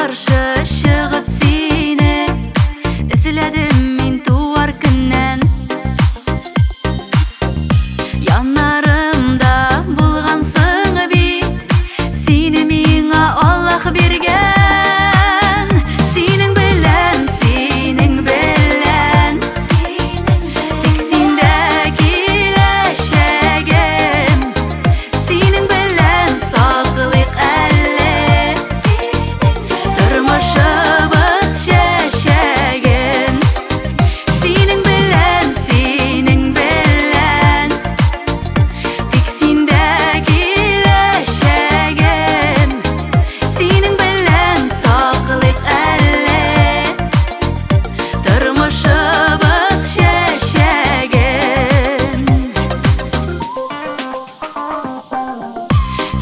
каршы чыгып сине эзләдем мин туар көннән. Яннарымда булгансың бит, сине миңа Аллаһ биргән. Синең белән, тик синдә киләчәгем. Синең белән саклыйк әле тормышыбыз чәчәген. Синең белән, тик синдә киләчәгем. Синең белән саклыйк әле тормышыбыз чәчәген.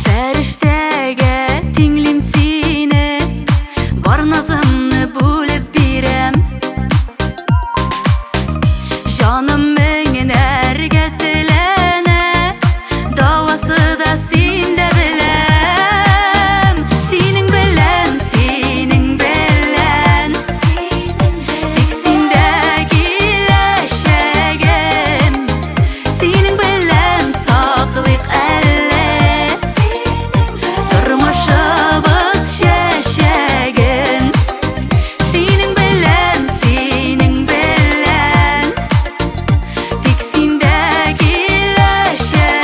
Фәрештәгә тиңлим сине, бар назымны бүлеп бирәм. Җаным меңнәргә теләнә, давасы да синдә беләм. Синең белән, тик синдә киләчәгем. Синең белән саклыйк әле тормышыбыз чәчәген. Синең белән, тик синдә киләчәген.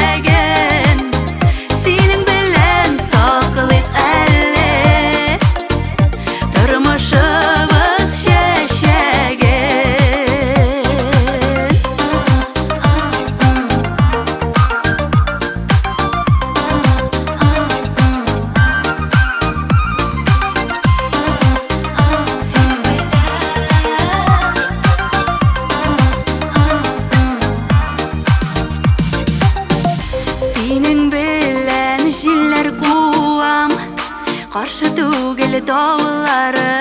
Синең белән саклыйк әле тормышыбыз чәчәген. Синең белән җилләр куам, каршы түгел давыллары.